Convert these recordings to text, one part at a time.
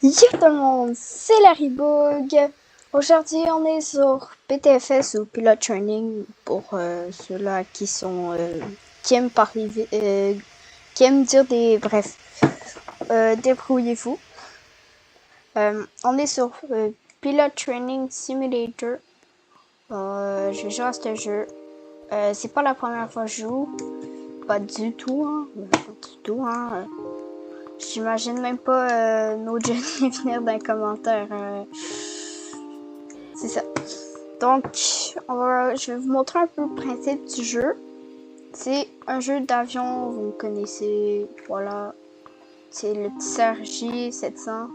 Yo tout le monde, c'est Larry Bug. Aujourd'hui, on est sur PTFS ou Pilot Training pour ceux-là qui sont qui aiment parler qui aiment dire des bref. Débrouillez-vous. On est sur Pilot Training Simulator. Je joue à ce jeu. C'est pas la première fois que je joue, pas du tout, hein. J'imagine même pas nos Johnny venir d'un commentaire. C'est ça. Donc, je vais vous montrer un peu le principe du jeu. C'est un jeu d'avion, vous connaissez, voilà. C'est le petit CRJ 700.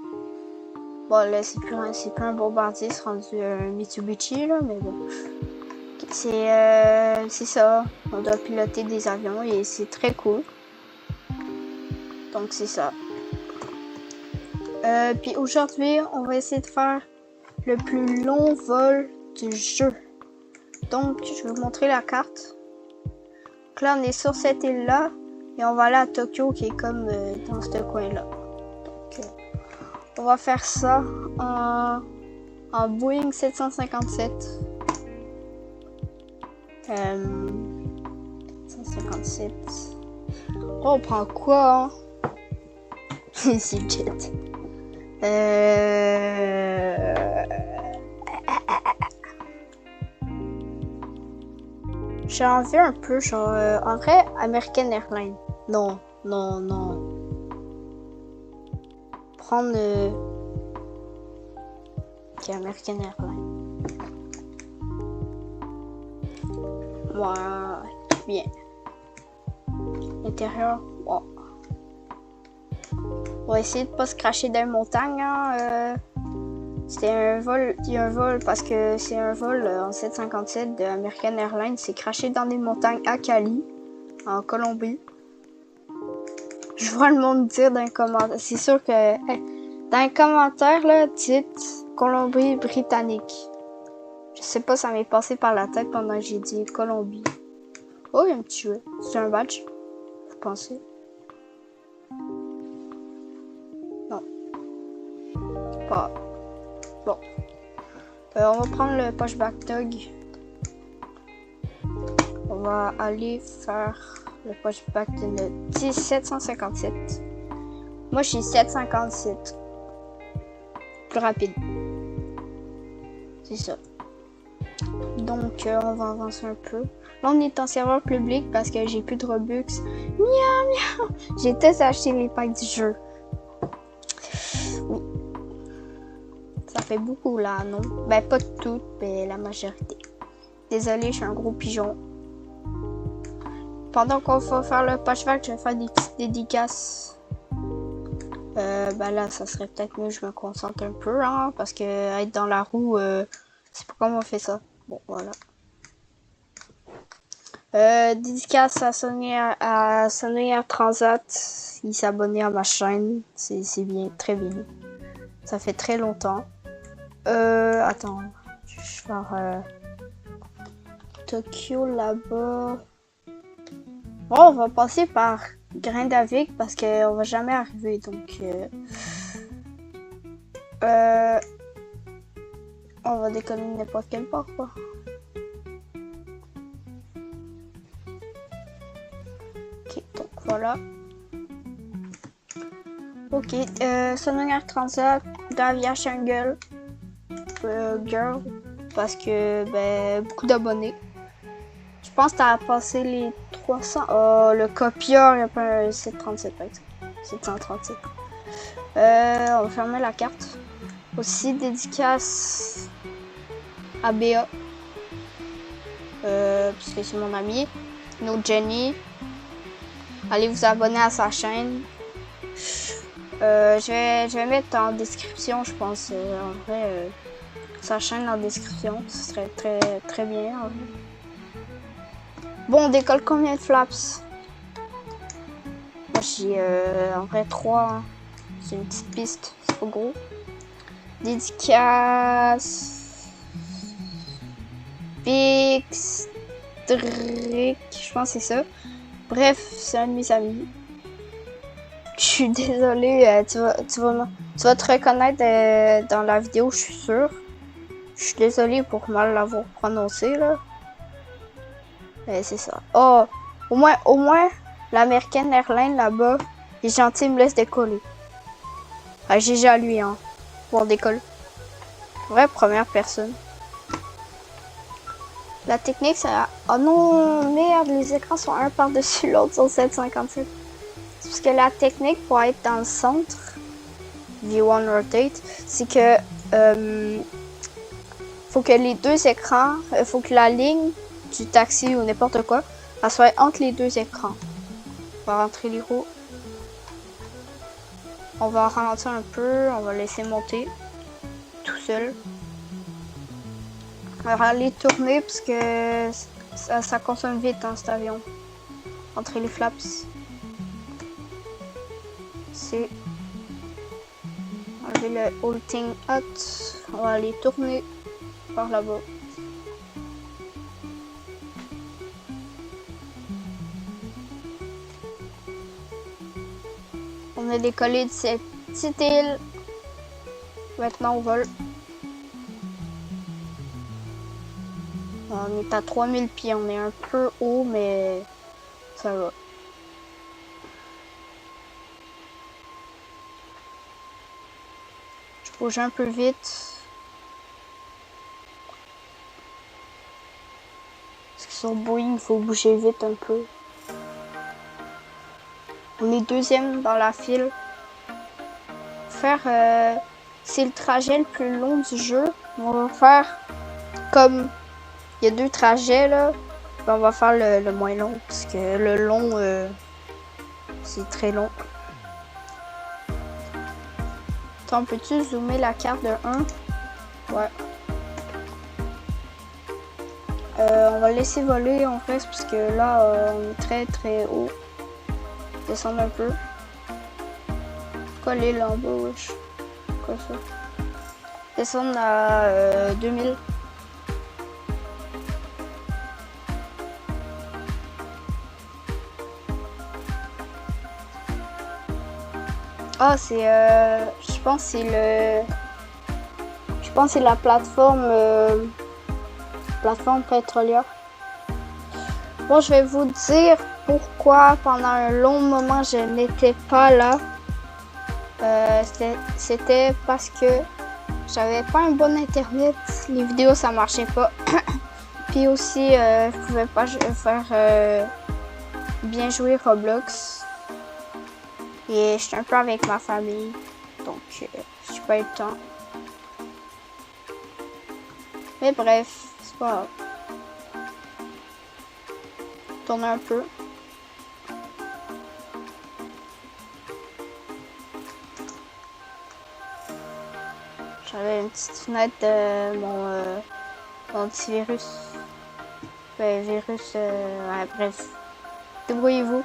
Bon, là, c'est plus un bombardier, c'est rendu un Mitsubishi, là, mais bon. C'est ça. On doit piloter des avions et c'est très cool. Donc, c'est ça. Puis aujourd'hui, on va essayer de faire le plus long vol du jeu. Donc, je vais vous montrer la carte. Donc là, on est sur cette île-là et on va aller à Tokyo qui est comme dans ce coin-là. Donc, on va faire ça en Boeing 757. 757. Oh, on prend quoi, hein? C'est jet. J'ai envie un peu, genre, en vrai, American Airlines. Non. Prendre American Airlines. Ouais, bien. L'intérieur, wow. On va essayer de pas se cracher dans les montagnes, hein. C'était un vol, parce que c'est un vol en 757 de American Airlines. C'est craché dans des montagnes à Cali, en Colombie. Je vois le monde dire dans les commentaires. C'est sûr que dans les commentaires, là, dites Colombie-Britannique. Je sais pas, ça m'est passé par la tête pendant que j'ai dit Colombie. Oh, il y a un petit jeu. C'est un badge, vous pensez? Non. Pas. Bon. On va prendre le pushback dog. On va aller faire le pushback de notre 757. Moi, je suis 757. Plus rapide. C'est ça. Donc, on va avancer un peu. Là, on est en serveur public parce que j'ai plus de Robux. Miaou. J'ai tous acheté les packs du jeu. Oui. Ça fait beaucoup là, non? Ben, pas toutes, mais la majorité. Désolé, je suis un gros pigeon. Pendant qu'on va faire le pushback, je vais faire des petites dédicaces. Ben là, ça serait peut-être mieux que je me concentre un peu, hein, parce que être dans la roue, c'est pas comment on fait ça. Bon, voilà. Dédicace à Sony Air Transat. Il s'est abonné à ma chaîne. C'est bien, très bien. Ça fait très longtemps. Attends. Je vais faire Tokyo là-bas. Bon, on va passer par Grindavik parce qu'on va jamais arriver. Donc, on va décoller n'importe quelle part, quoi. Ok, donc voilà. Ok, Sony Air Transat, Davia Shangle, Girl, parce que, ben, beaucoup d'abonnés. Je pense que t'as passé les 300. Oh, le copieur, il n'y a pas un 737 par exemple. 737. On va fermer la carte. Aussi, dédicace à BA. Puisque c'est mon ami. No Jenny. Allez vous abonner à sa chaîne. Je vais mettre en description, je pense. En vrai, sa chaîne en description. Ce serait très bien. En vrai. Bon, on décolle combien de flaps? Moi, j'ai en vrai 3. Hein. C'est une petite piste, c'est pas gros. Dédicace. Pix. Drick, je pense que c'est ça. Bref, c'est un de mes amis. Je suis désolée, tu vas te reconnaître dans la vidéo, je suis sûre. Je suis désolée pour mal l'avoir prononcé, là. Mais c'est ça. Oh, au moins, l'American Airlines, là-bas, il est gentil, il me laisse décoller. Ah, GG à lui, hein, pour décoller. Vraie première personne. La technique, c'est... Oh non, merde, les écrans sont un par-dessus l'autre sur 757. Parce que la technique pour être dans le centre, V1 Rotate, c'est que faut que les deux écrans, faut que la ligne du taxi ou n'importe quoi, elle soit entre les deux écrans. On va rentrer les roues. On va ralentir un peu, on va laisser monter tout seul. On va aller tourner parce que ça consomme vite dans cet avion. Entrer les flaps. C'est enlever le halting hut. On va aller tourner par là-bas. On a décollé de cette petite île. Maintenant on vole. On est à 3000 pieds, on est un peu haut, mais ça va. Je bouge un peu vite. Parce que sur Boeing, il faut bouger vite un peu. On est deuxième dans la file. C'est le trajet le plus long du jeu. On va faire comme il y a deux trajets là. On va faire le moins long parce que le long c'est très long. Attends, peux-tu zoomer la carte de 1? Ouais. On va laisser voler en fait parce que là on est très très haut. Descendre un peu. Quoi l'île en bas, wesh? Quoi ça? Descendre à 2000. Ah, c'est je pense que c'est la plateforme pétrolière. Bon, je vais vous dire pourquoi pendant un long moment je n'étais pas là. C'était parce que j'avais pas un bon internet, les vidéos ça marchait pas. Puis aussi je pouvais pas faire bien jouer Roblox. Et j'étais un peu avec ma famille, donc j'ai pas eu le temps. Mais bref, c'est pas grave. Tourner un peu. J'avais une petite fenêtre de mon antivirus. Virus, ouais, bref. Débrouillez-vous.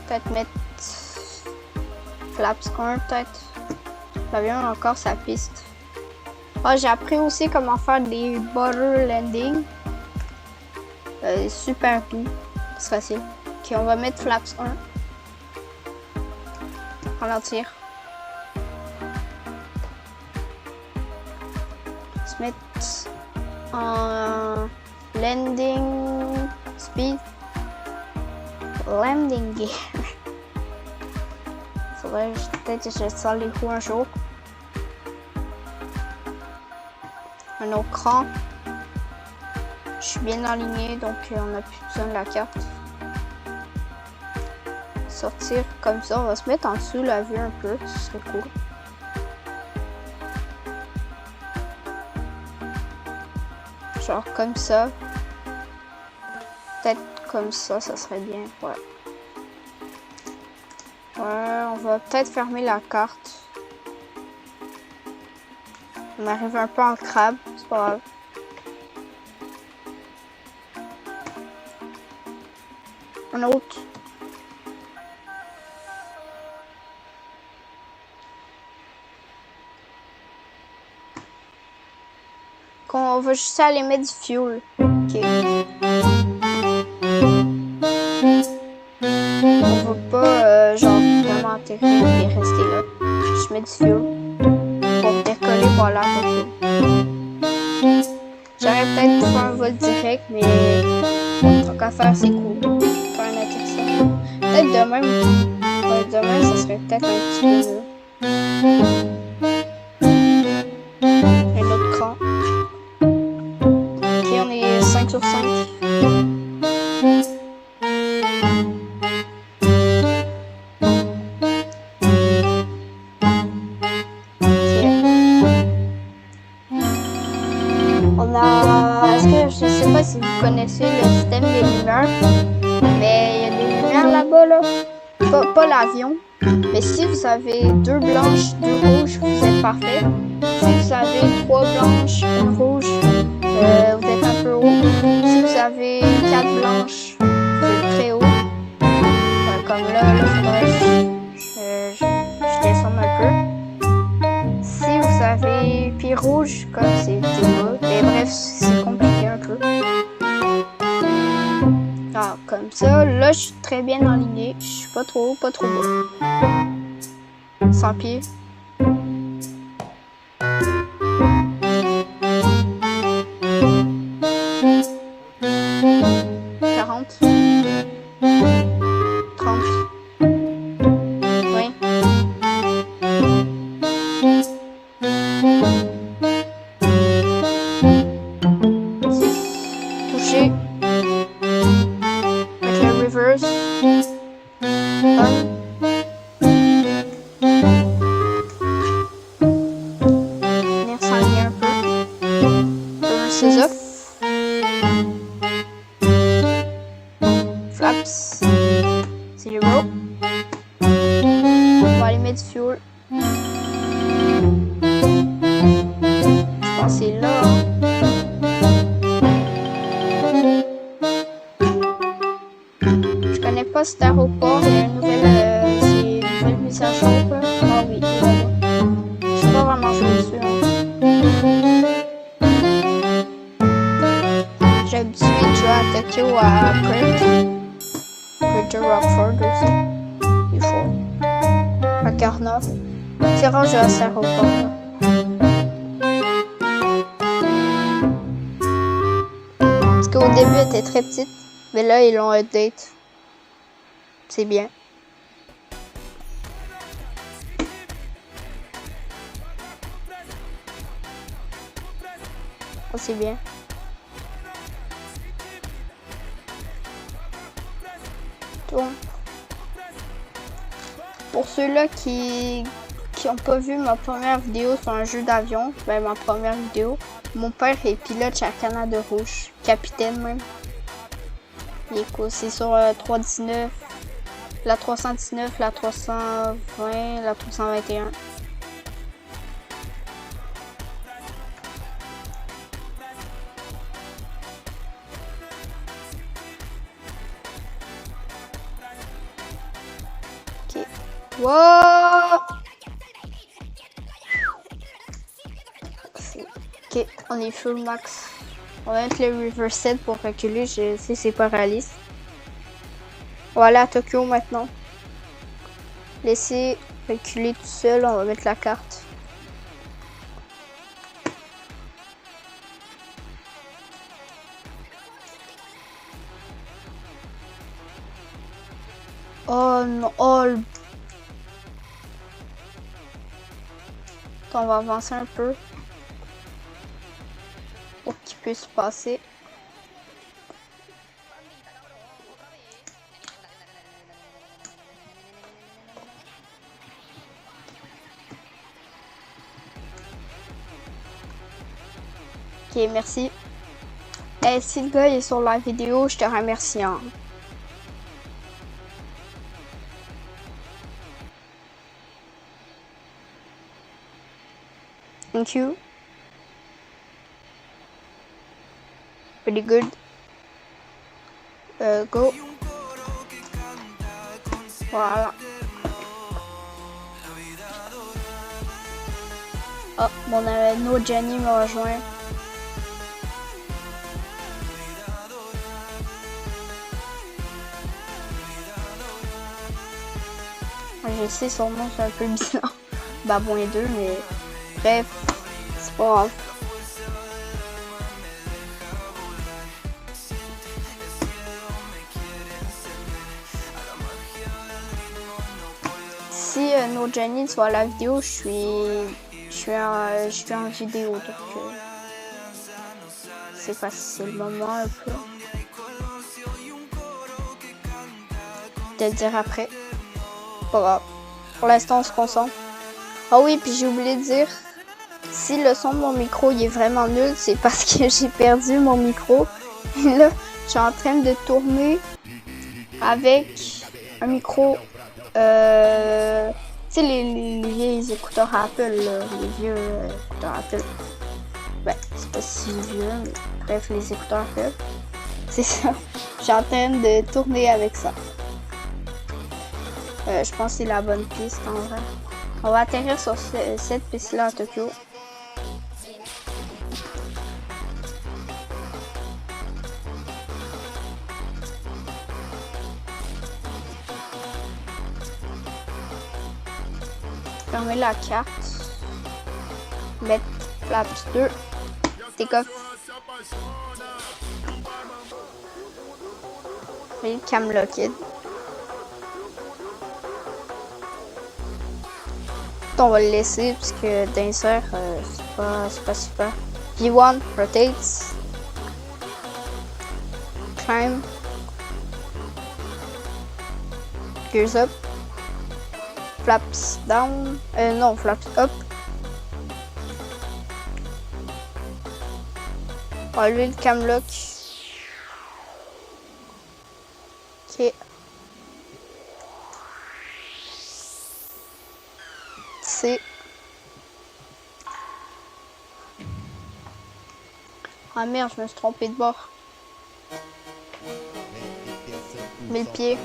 Peut-être mettre flaps 1 peut-être. L'avion a encore sa piste. Ah, j'ai appris aussi comment faire des butter landing. Super doux. C'est facile. Ok, on va mettre flaps 1. Ralentir. Se mettre en landing speed. Landing gear. Faudrait peut-être que je sors les roues un jour. Un autre cran. Je suis bien aligné, donc on n'a plus besoin de la carte. Sortir comme ça, on va se mettre en dessous la vue un peu, ce serait cool. Genre comme ça. Peut-être comme ça serait bien, ouais. Ouais, on va peut-être fermer la carte. On arrive un peu en crabe, c'est pas grave. Un autre. qu'on va juste aller mettre du fuel. Ok. On va pas, genre, vraiment atterrir et rester là. Je mets du fuel pour décoller pour aller à Tokyo. J'aurais peut-être pu faire un vol direct, mais bon, tant qu'à faire, c'est cool. Faire un atterrissage. Peut-être demain, ouais, demain, ça serait peut-être un petit peu mieux. Un autre cran. Ok, on est 5 sur 5. Je sais pas si vous connaissez le système des lumières, mais il y a des lumières là-bas, là. Pas l'avion, mais si vous avez 2 blanches, 2 rouges, vous êtes parfait. Si vous avez 3 blanches, 1 rouge, vous êtes un peu haut. Si vous avez 4 blanches, vous êtes très haut. Comme là, il faudrait que je descende un peu. Si vous avez puis rouge, comme c'est bas, mais bref, c'est compliqué un peu. Ah, comme ça, là, je suis très bien aligné. Je suis pas trop haut, pas trop bas. 100 pieds. 40. 30. 20. Touché. Avec le reverse. On. Venir s'aligner un peu. Reverse off. Flaps. Zero. On va aller mettre du fuel. Je pense que c'est là. Je connais pas cet aéroport. Il y a une nouvelle mise à jour. Ah oui, voilà. Je sais pas vraiment jouer dessus. J'ai habitué de jouer à Tokyo à Bridge Rockford aussi. Des fois. À Carnot. C'est rare de jouer à cet aéroport. Parce qu'au début, elle était très petite. Mais là, ils l'ont update. C'est bien. Oh, c'est bien. Donc, pour ceux-là qui n'ont pas vu ma première vidéo sur un jeu d'avion, ben ma première vidéo, mon père est pilote chez Canada Rouge, capitaine même. Il est cool, c'est sur 319, la 319, la 320, la 321. Ok. Wow! Ok, on est full max. On va mettre le reverse set pour reculer, je sais c'est pas réaliste. On va aller à Tokyo maintenant. Laisser reculer tout seul, on va mettre la carte. Oh non, oh le... Attends, on va avancer un peu. Pour qu'il puisse passer. Ok, merci. Et si le gars est sur la vidéo, je te remercie. Hein. Thank you. Pretty good. Go. Voilà. Oh, mon ami Jenny me rejoint. Je sais, son nom c'est un peu bizarre. Babouin 2, mais bref, c'est pas grave. Si No Jenny soit la vidéo, je suis en vidéo, donc c'est pas si c'est le moment un peu. De le dire après. Pas grave. Pour l'instant, on se concentre. Ah oui, puis j'ai oublié de dire, si le son de mon micro il est vraiment nul, c'est parce que j'ai perdu mon micro. Et là, je suis en train de tourner avec un micro. Tu sais, les vieilles écouteurs Apple, là, les vieux écouteurs Apple. Ben, c'est pas si vieux, mais bref, les écouteurs Apple. C'est ça. Je suis en train de tourner avec ça. Je pense que c'est la bonne piste en vrai. On va atterrir sur cette piste-là à Tokyo. Fermer la carte. Mettre Flaps 2. Take off. Et cam locked. On va le laisser parce que d'insert c'est pas super. V1 rotates. Climb. Gears up. Flaps down. Non, flaps up. On va enlever le cam lock. Ok. C. Ah merde, je me suis trompé de bord. Mets le pied.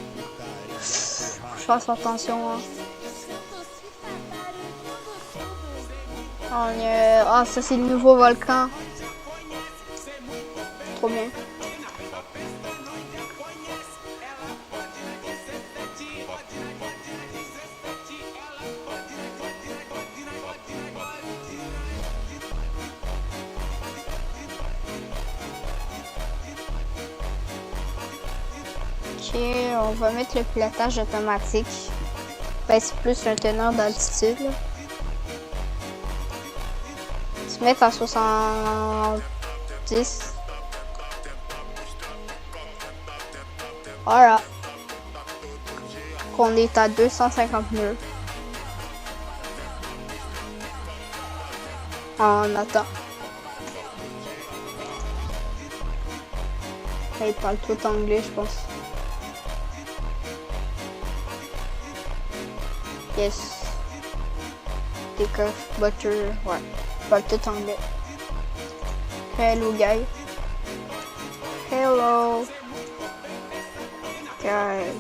Je fasse attention. Hein. Ah, ça c'est le nouveau volcan. Trop bien. Ok, on va mettre le pilotage automatique. Ben, c'est plus un teneur d'altitude. Se mettre à 70. Voilà. Qu'on est à 250 nœuds. On attend. Il parle tout anglais, je pense. Yes. Take off, butter, ouais. Il parle tout anglais. Hello, guy. Hello. Guys.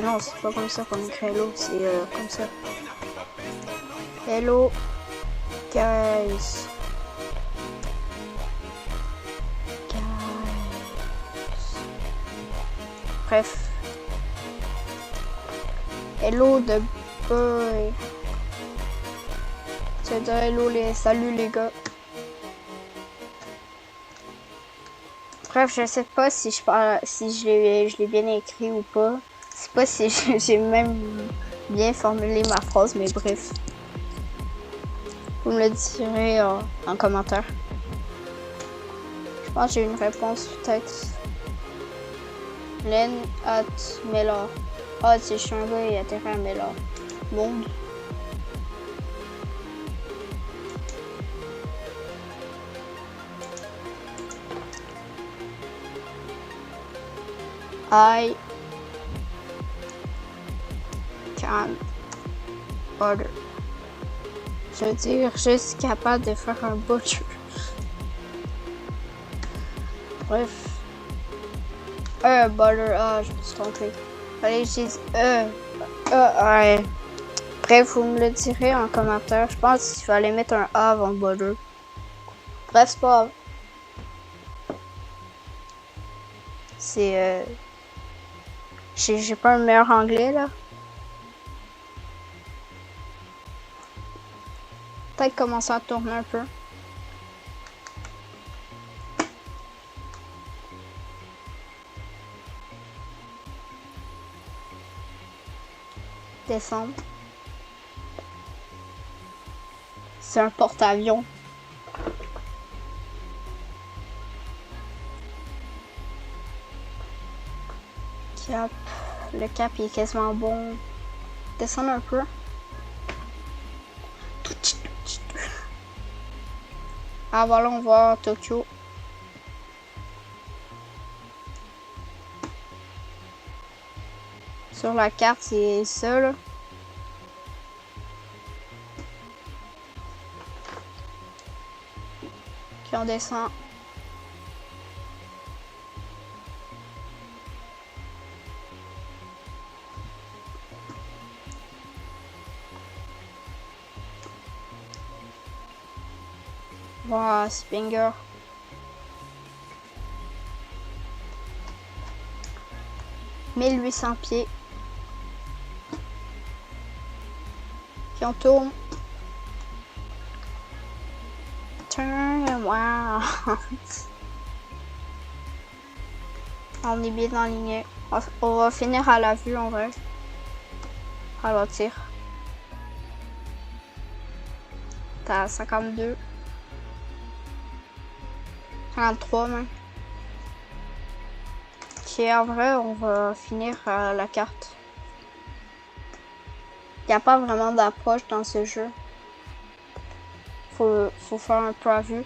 Non, c'est pas comme ça qu'on écrit hello, c'est comme ça. Hello, guys. Bref. Hello the boy. C'est dire hello salut les gars. Bref, je sais pas si je parle, si je l'ai bien écrit ou pas. Je sais pas si j'ai même bien formulé ma phrase, mais bref. Vous me le direz en commentaire. Je pense que j'ai une réponse peut-être. Len at Mellor. Ah, c'est je suis un gars, il atterrit à Mellor. Monde. I can order. Je veux dire, je suis capable de faire un butcher. Bref. Butter. Ah, je me suis trompé. Allez, je dis ouais. Bref, vous me le direz en commentaire. Je pense qu'il fallait mettre un A avant butter. Bref, c'est pas grave. C'est j'ai pas un meilleur anglais là. peut-être commencer à tourner un peu. Descendre. C'est un porte-avions. Cap. Le cap il est quasiment bon. Descendre un peu. Ah voilà, on voit Tokyo. Sur la carte, c'est ça là. Puis on descend. Wow, c'est banger. « 1800 pieds. Puis on tourne. Turn, wow. On est bien aligné. On va finir à la vue en vrai. Ralentir. T'as 52. 53 même. Ok, en vrai, on va finir la carte. Il n'y a pas vraiment d'approche dans ce jeu. Faut faire un peu à vue.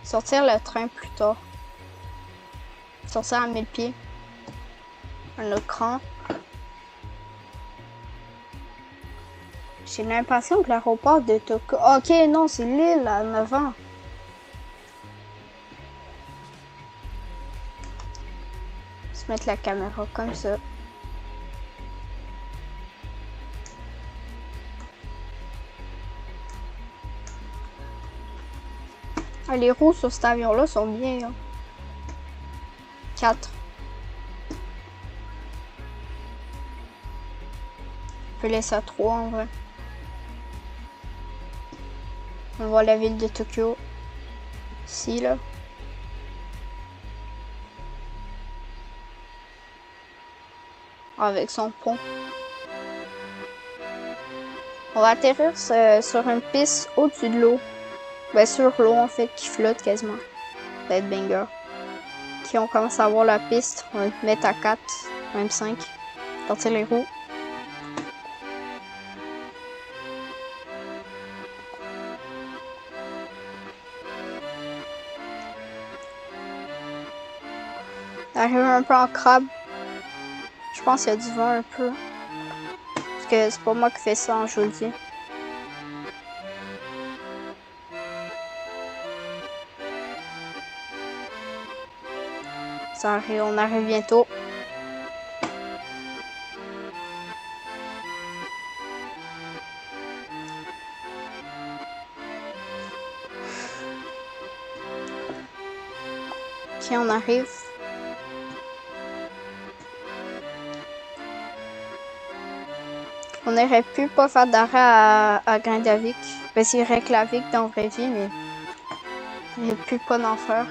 Sortir le train plus tard. Sortir à 1000 pieds. Un autre cran. J'ai l'impression que l'aéroport de Tokyo... Ok, non, c'est l'île à 9 ans. Se mettre la caméra comme ça. Ah, les roues sur cet avion-là sont bien. Hein. 4. On peut laisser à 3 en vrai. On voit la ville de Tokyo. Ici, là. Avec son pont. On va atterrir sur une piste au-dessus de l'eau. Ben, sur l'eau, en fait, qui flotte quasiment. Ça va être banger. Ok, on commence à voir la piste. On va mettre à 4, même 5. Sortir les roues. Arriver un peu en crabe. Je pense qu'il y a du vent un peu. Parce que c'est pas moi qui fais ça, je vous le dis. Ça arrive, on arrive bientôt. Ok, on arrive. On aurait pu pas faire d'arrêt à Grindavik. Ben, c'est Reykjavik dans la vraie vie, mais il n'y a plus pas d'en faire.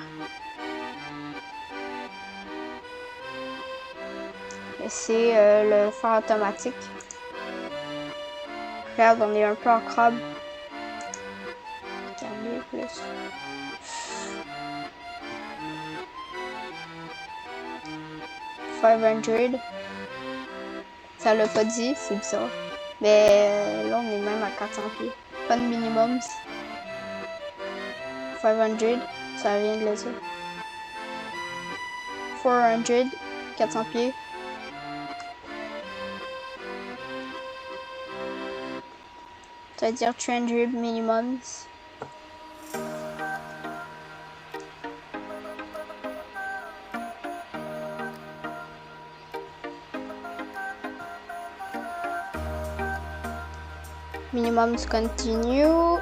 Et c'est le phare automatique. Regarde, on est un peu en crabe. Regardez plus. $500. Ça l'a pas dit, c'est bizarre. Mais là, on est même à 400 pieds. Pas de minimum. 500, ça vient de le dire. 400, 400 pieds. Ça veut dire 300 minimum. Minimum to continue.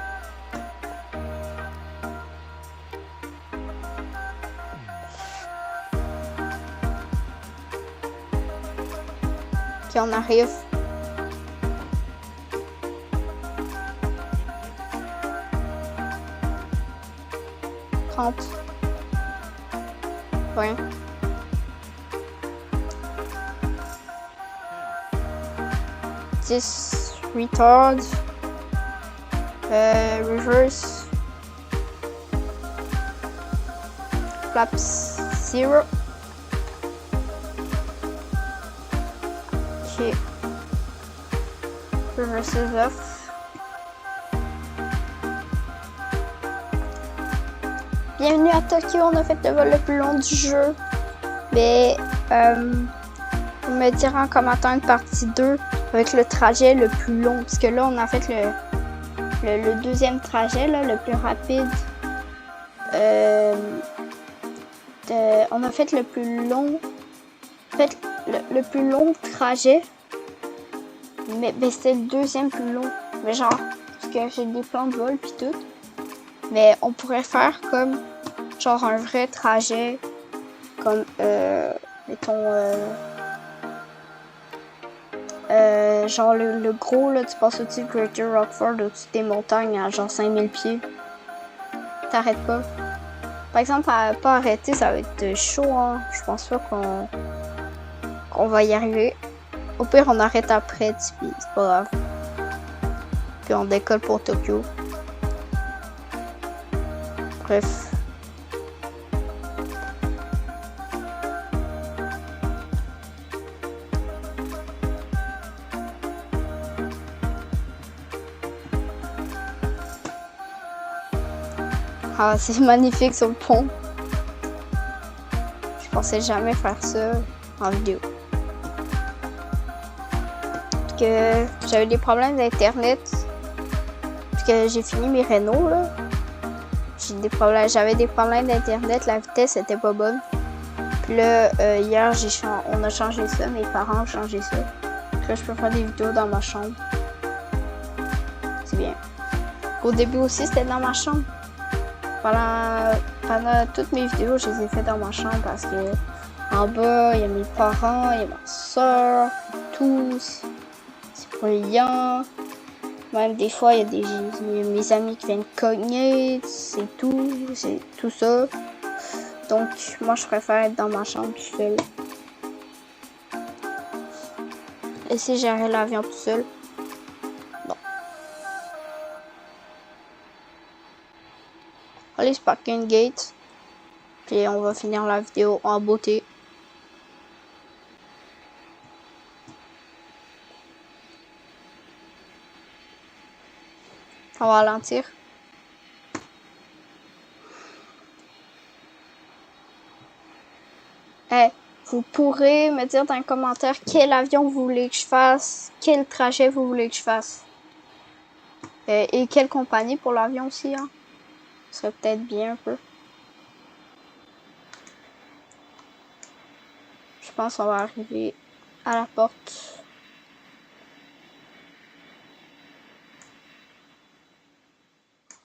Ok, on arrive. 30. Ouais. This retard. Reverse. Flaps 0. Ok. Reverse off. Bienvenue à Tokyo, on a fait le vol le plus long du jeu. Mais vous me direz en commentaire une partie 2 avec le trajet le plus long. Parce que là, on a fait le deuxième trajet, là, le plus rapide. On a fait le plus long. En fait, le plus long trajet. Mais c'était le deuxième plus long. Mais genre, parce que j'ai des plans de vol pis tout. Mais on pourrait faire comme genre un vrai trajet. Comme mettons genre le gros là, tu passes au-dessus de Greater Rockford, au-dessus des montagnes à genre 5000 pieds. T'arrêtes pas. Par exemple, à pas arrêter, ça va être chaud, hein. Je pense pas qu'on va y arriver. Au pire, on arrête après, puis c'est pas grave. Puis on décolle pour Tokyo. Bref. Ah, c'est magnifique sur le pont. Je pensais jamais faire ça en vidéo. Parce que j'avais des problèmes d'internet. Parce que j'ai fini mes rénaux là. J'avais des problèmes d'internet, la vitesse était pas bonne. Puis là, hier, on a changé ça, mes parents ont changé ça. Donc là, je peux faire des vidéos dans ma chambre. C'est bien. Au début aussi, c'était dans ma chambre. Pendant toutes mes vidéos, je les ai faites dans ma chambre parce que en bas, il y a mes parents, il y a ma soeur, tous. C'est brillant. Même des fois, il y a mes amis qui viennent cogner, c'est tout ça. Donc, moi, je préfère être dans ma chambre tout seul. Laisser gérer l'avion tout seul. Bon. Allez, se parquer une gate. Puis on va finir la vidéo en beauté. On va ralentir. Hey, vous pourrez me dire dans les commentaires quel avion vous voulez que je fasse, quel trajet vous voulez que je fasse. Et quelle compagnie pour l'avion aussi, hein. Ce serait peut-être bien un peu. Je pense qu'on va arriver à la porte.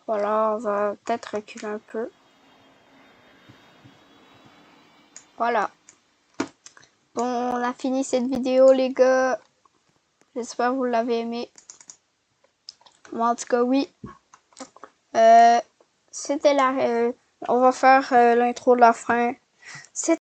Voilà, on va peut-être reculer un peu. Voilà. Bon, on a fini cette vidéo, les gars. J'espère que vous l'avez aimé. Moi, en tout cas, oui. C'était on va faire l'intro de la fin.